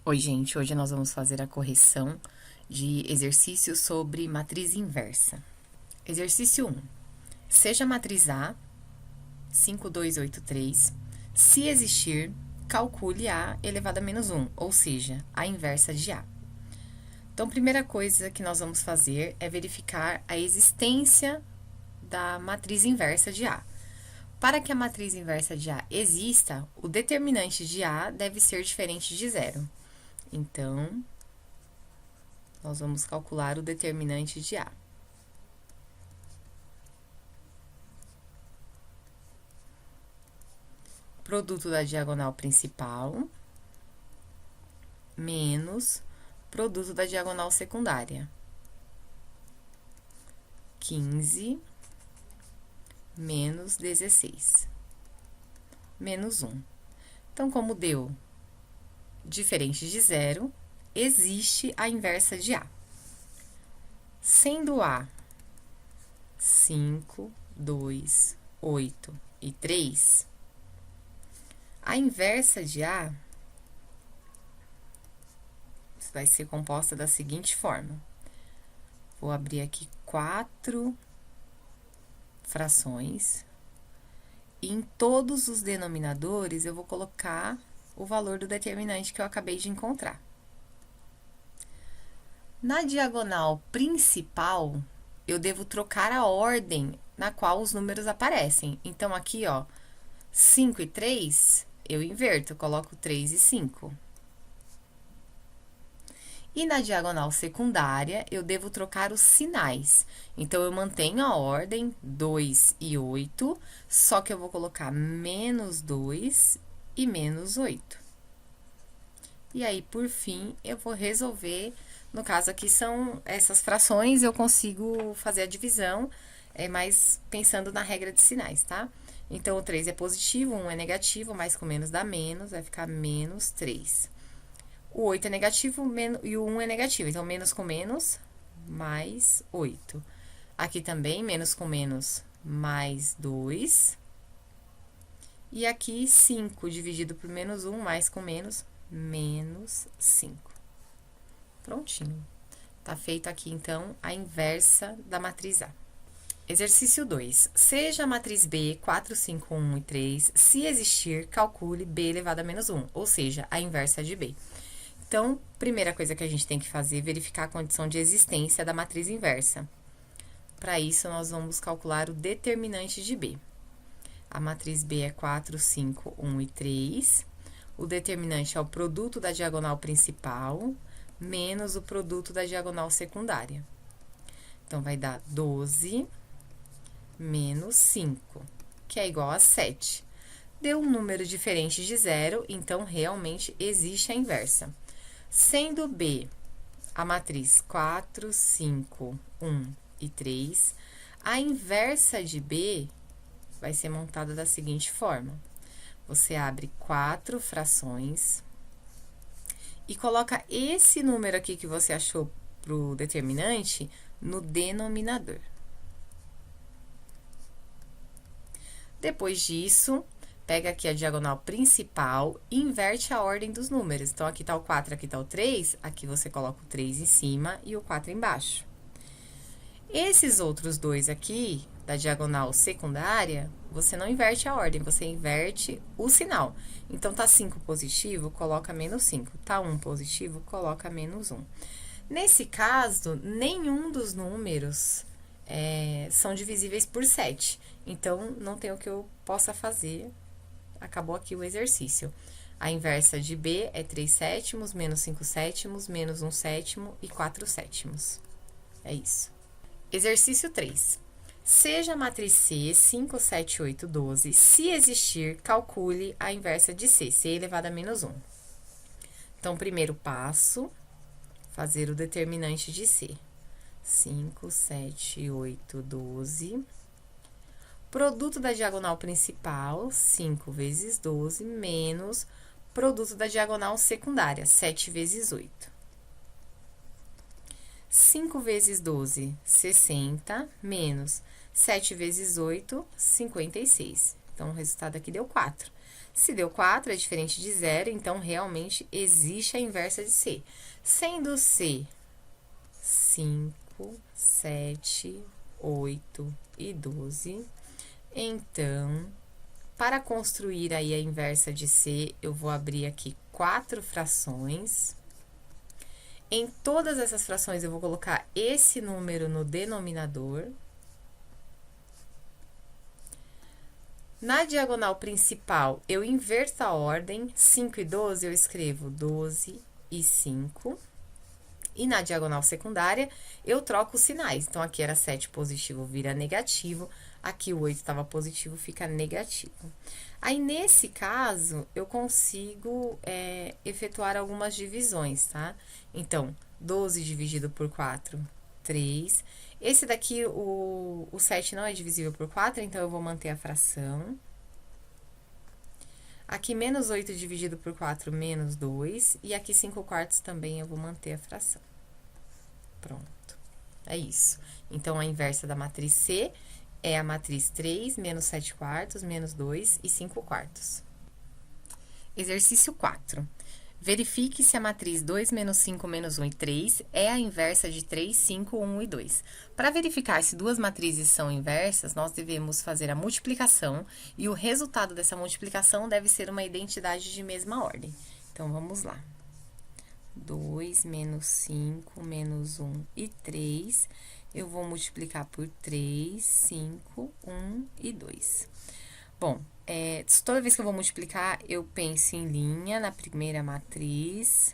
Oi, gente. Hoje nós vamos fazer a correção de exercícios sobre matriz inversa. Exercício 1. Seja a matriz A 5283. Se existir, calcule A elevado a menos 1, ou seja, a inversa de A. Então, a primeira coisa que nós vamos fazer é verificar a existência da matriz inversa de A. Para que a matriz inversa de A exista, o determinante de A deve ser diferente de zero. Então, nós vamos calcular o determinante de A. Produto da diagonal principal menos produto da diagonal secundária. 15 menos 16. Menos 1. Então, como deu diferente de zero, existe a inversa de A. Sendo A 5, 2, 8 e 3, a inversa de A vai ser composta da seguinte forma. Vou abrir aqui 4 frações. E em todos os denominadores, eu vou colocar o valor do determinante que eu acabei de encontrar. Na diagonal principal, eu devo trocar a ordem na qual os números aparecem. Então, aqui, ó, 5 e 3, eu inverto, eu coloco 3 e 5. E na diagonal secundária, eu devo trocar os sinais. Então, eu mantenho a ordem 2 e 8, só que eu vou colocar menos 2 e menos 8. E aí, por fim, eu vou resolver. No caso aqui são essas frações, eu consigo fazer a divisão, mas pensando na regra de sinais, tá? Então, o 3 é positivo, 1 é negativo, mais com menos dá menos, vai ficar menos 3. O 8 é negativo e o 1 é negativo, então, menos com menos, mais 8. Aqui também, menos com menos, mais 2. E aqui, 5 dividido por menos 1, mais com menos, menos 5. Prontinho. Tá feito aqui, então, a inversa da matriz A. Exercício 2. Seja a matriz B 4, 5, 1 e 3, se existir, calcule B elevado a menos 1, ou seja, a inversa de B. Então, primeira coisa que a gente tem que fazer é verificar a condição de existência da matriz inversa. Para isso, nós vamos calcular o determinante de B. A matriz B é 4, 5, 1 e 3. O determinante é o produto da diagonal principal menos o produto da diagonal secundária. Então, vai dar 12 menos 5, que é igual a 7. Deu um número diferente de zero, então, realmente, existe a inversa. Sendo B a matriz 4, 5, 1 e 3, a inversa de B vai ser montada da seguinte forma. Você abre 4 frações e coloca esse número aqui que você achou pro determinante no denominador. Depois disso, pega aqui a diagonal principal e inverte a ordem dos números. Então, aqui tá o 4, aqui tá o 3, aqui você coloca o 3 em cima e o 4 embaixo. Esses outros dois aqui, da diagonal secundária, você não inverte a ordem, você inverte o sinal. Então, tá 5 positivo, coloca menos 5. Tá 1 positivo, coloca menos 1. Nesse caso, nenhum dos números são divisíveis por 7. Então, não tem o que eu possa fazer. Acabou aqui o exercício. A inversa de B é 3 sétimos, menos 5 sétimos, menos 1 sétimo e 4 sétimos. É isso. Exercício 3. Seja a matriz C 5, 7, 8, 12. Se existir, calcule a inversa de C, C elevado a menos 1. Então, primeiro passo, fazer o determinante de C. 5, 7, 8, 12. Produto da diagonal principal, 5 vezes 12, menos produto da diagonal secundária, 7 vezes 8. 5 vezes 12, 60, menos 7 vezes 8, 56. Então, o resultado aqui deu 4. Se deu 4, é diferente de 0, então realmente existe a inversa de C. Sendo C 5, 7, 8 e 12, então, para construir aí a inversa de C, eu vou abrir aqui 4 frações. Em todas essas frações, eu vou colocar esse número no denominador. Na diagonal principal, eu inverto a ordem, 5 e 12, eu escrevo 12 e 5. E na diagonal secundária, eu troco os sinais. Então, aqui era 7 positivo, vira negativo. Aqui o 8 estava positivo, fica negativo. Aí, nesse caso, eu consigo efetuar algumas divisões, tá? Então, 12 dividido por 4, 3. Esse daqui, o 7 não é divisível por 4, então eu vou manter a fração. Aqui, menos 8 dividido por 4, menos 2. E aqui, 5 quartos também eu vou manter a fração. Pronto. É isso. Então, a inversa da matriz C é a matriz 3, menos 7 quartos, menos 2 e 5 quartos. Exercício 4. Verifique se a matriz 2, menos 5, menos 1 e 3 é a inversa de 3, 5, 1 e 2. Para verificar se duas matrizes são inversas, nós devemos fazer a multiplicação e o resultado dessa multiplicação deve ser uma identidade de mesma ordem. Então, vamos lá. 2 menos 5 menos 1 e 3, eu vou multiplicar por 3, 5, 1 e 2. Bom, toda vez que eu vou multiplicar, eu penso em linha na primeira matriz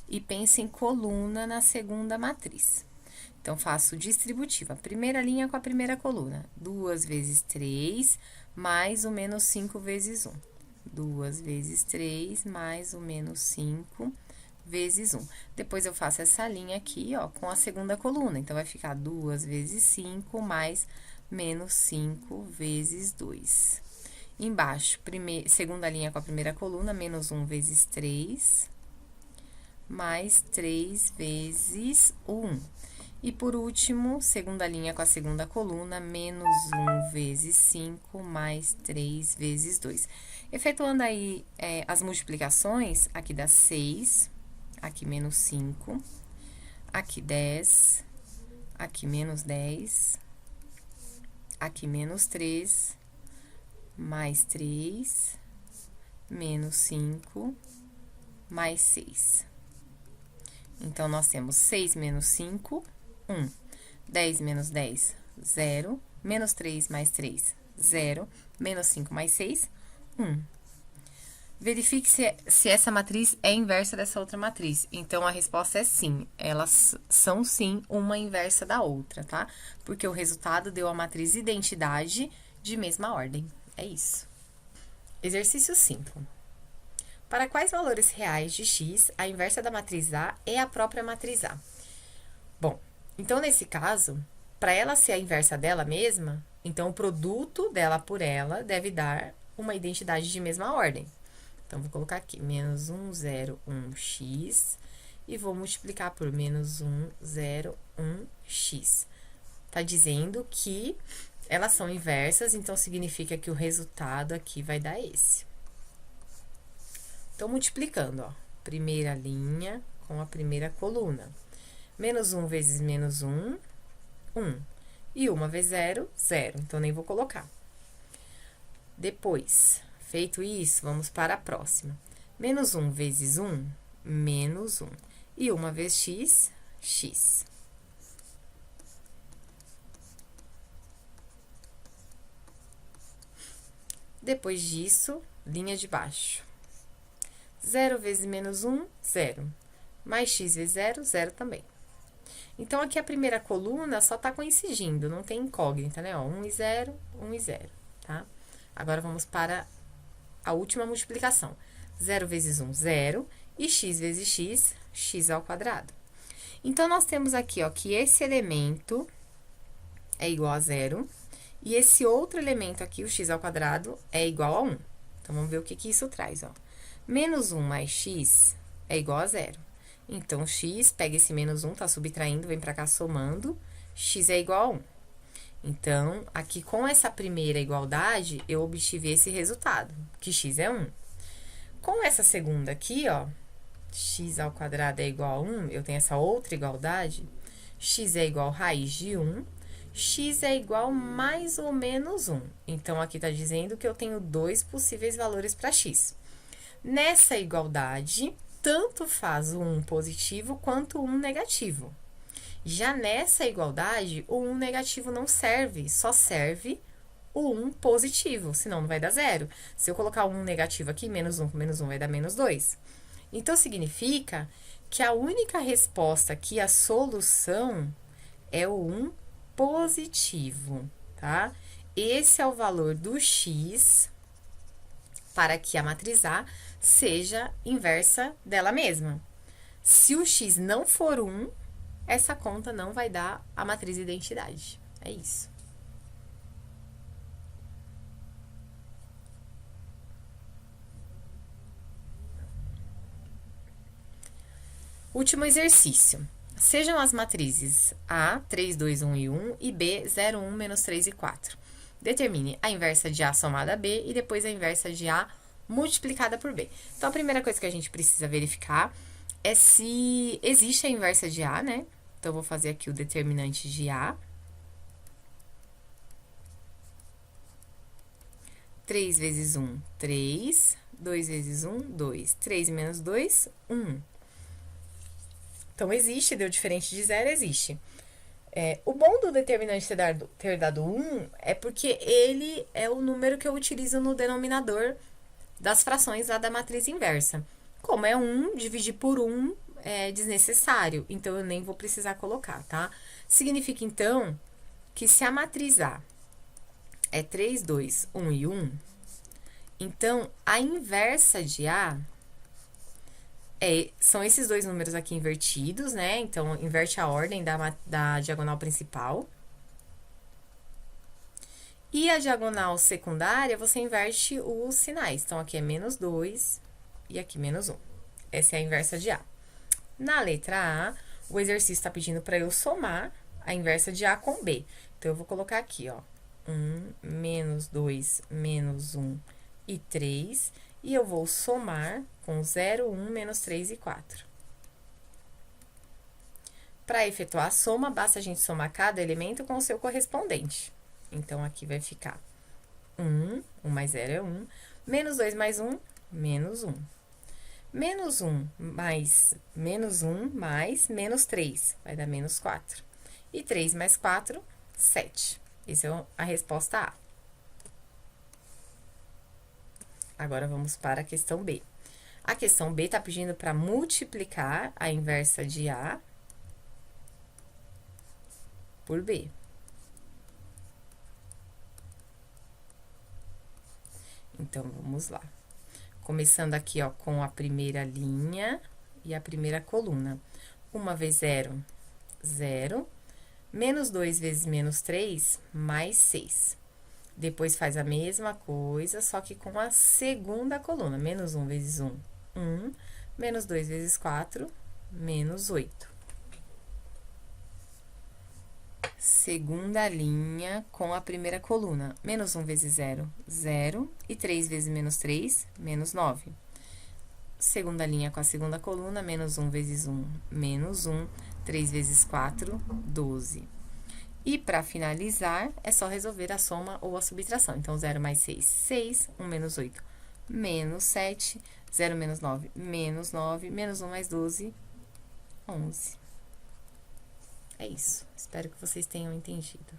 e penso em coluna na segunda matriz. Então, faço distributiva. A primeira linha com a primeira coluna. 2 vezes 3, mais o menos 5 vezes 1. 2 vezes 3, mais o menos 5 vezes 1. Depois, eu faço essa linha aqui, ó, com a segunda coluna. Então, vai ficar 2 vezes 5, mais menos 5 vezes 2. Embaixo, segunda linha com a primeira coluna, menos 1 vezes 3, mais 3 vezes 1. E, por último, segunda linha com a segunda coluna, menos 1 vezes 5, mais 3 vezes 2. Efetuando aí as multiplicações, aqui dá 6, aqui menos 5, aqui 10, aqui menos 10, aqui menos 3, mais 3, menos 5, mais 6. Então, nós temos 6 menos 5, 1. 10 menos 10, 0. Menos 3 mais 3, 0. Menos 5 mais 6, 1. Verifique se essa matriz é inversa dessa outra matriz. Então, a resposta é sim. Elas são, sim, uma inversa da outra, tá? Porque o resultado deu a matriz identidade de mesma ordem. É isso. Exercício 5. Para quais valores reais de x, a inversa da matriz A é a própria matriz A? Bom, então, nesse caso, para ela ser a inversa dela mesma, então, o produto dela por ela deve dar uma identidade de mesma ordem. Então, vou colocar aqui, menos 1, 0, 1, x, e vou multiplicar por menos 1, 0, 1, x. Tá dizendo que elas são inversas, então, significa que o resultado aqui vai dar esse. Então, multiplicando, ó, primeira linha com a primeira coluna. Menos 1 vezes menos 1, 1. E 1 vezes 0, 0. Então, nem vou colocar. Depois, feito isso, vamos para a próxima. Menos 1 vezes 1, menos 1. E 1 vezes x, x. Depois disso, linha de baixo. 0 vezes menos 1, 0. Mais x vezes 0, 0 também. Então, aqui a primeira coluna só tá coincidindo, não tem incógnita, né? Ó, 1 e 0, 1 e 0, tá? Agora, vamos para a última multiplicação. 0 vezes 1, 0. E x vezes x, x ao quadrado. Então, nós temos aqui, ó, que esse elemento é igual a 0. E esse outro elemento aqui, o x ao quadrado, é igual a 1. Então, vamos ver o que que isso traz, ó. Menos 1 mais x é igual a 0. Então, x, pega esse menos 1, tá subtraindo, vem pra cá somando, x é igual a 1. Então, aqui com essa primeira igualdade, eu obtive esse resultado, que x é 1. Com essa segunda aqui, ó, x ao quadrado é igual a 1, eu tenho essa outra igualdade, x é igual a raiz de 1, x é igual a mais ou menos 1. Então, aqui tá dizendo que eu tenho dois possíveis valores para x. Nessa igualdade, tanto faz o 1 positivo quanto o 1 negativo. Já nessa igualdade, o 1 negativo não serve, só serve o 1 positivo, senão não vai dar zero. Se eu colocar o 1 negativo aqui, menos 1 com menos 1 vai dar menos 2. Então, significa que a única resposta aqui, a solução, é o 1 positivo, tá? Esse é o valor do x para que a matriz A seja inversa dela mesma. Se o x não for 1, essa conta não vai dar a matriz identidade. É isso. Último exercício. Sejam as matrizes A, 3, 2, 1 e 1 e B, 0, 1, menos 3 e 4. Determine a inversa de A somada a B e depois a inversa de A multiplicada por B. Então, a primeira coisa que a gente precisa verificar é se existe a inversa de A, né? Então, eu vou fazer aqui o determinante de A. 3 vezes 1, 3. 2 vezes 1, 2. 3 menos 2, 1. Então, existe, deu diferente de zero, existe. O bom do determinante ter dado 1 é porque ele é o número que eu utilizo no denominador das frações lá da matriz inversa. Como é 1, dividir por 1 é desnecessário, então eu nem vou precisar colocar, tá? Significa, então, que se a matriz A é 3, 2, 1 e 1, então, a inversa de A são esses dois números aqui invertidos, né? Então, inverte a ordem da diagonal principal. E a diagonal secundária, você inverte os sinais. Então, aqui é menos 2 e aqui menos 1. Essa é a inversa de A. Na letra A, o exercício está pedindo para eu somar a inversa de A com B. Então, eu vou colocar aqui, ó, 1, menos 2, menos 1 e 3. E eu vou somar com 0, 1, menos 3 e 4. Para efetuar a soma, basta a gente somar cada elemento com o seu correspondente. Então, aqui vai ficar 1, 1 mais 0 é 1, menos 2 mais 1, menos 1. Menos 1 mais menos 1 mais menos 3, vai dar menos 4. E 3 mais 4, 7. Essa é a resposta A. Agora, vamos para a questão B. A questão B está pedindo para multiplicar a inversa de A por B. Então, vamos lá. Começando aqui, ó, com a primeira linha e a primeira coluna. 1 vezes 0, 0. Menos 2 vezes menos 3, mais 6. Depois, faz a mesma coisa, só que com a segunda coluna. Menos 1 vezes 1, 1. Menos 2 vezes 4, menos 8. Segunda linha com a primeira coluna. Menos 1 vezes 0, 0. E 3 vezes menos 3, menos 9. Segunda linha com a segunda coluna. Menos 1 vezes 1, menos 1. 3 vezes 4, 12. E, para finalizar, é só resolver a soma ou a subtração. Então, 0 mais 6, 6. 1 menos 8, menos 7. 0 menos 9, menos 9. Menos 1 mais 12, 11. É isso. Espero que vocês tenham entendido.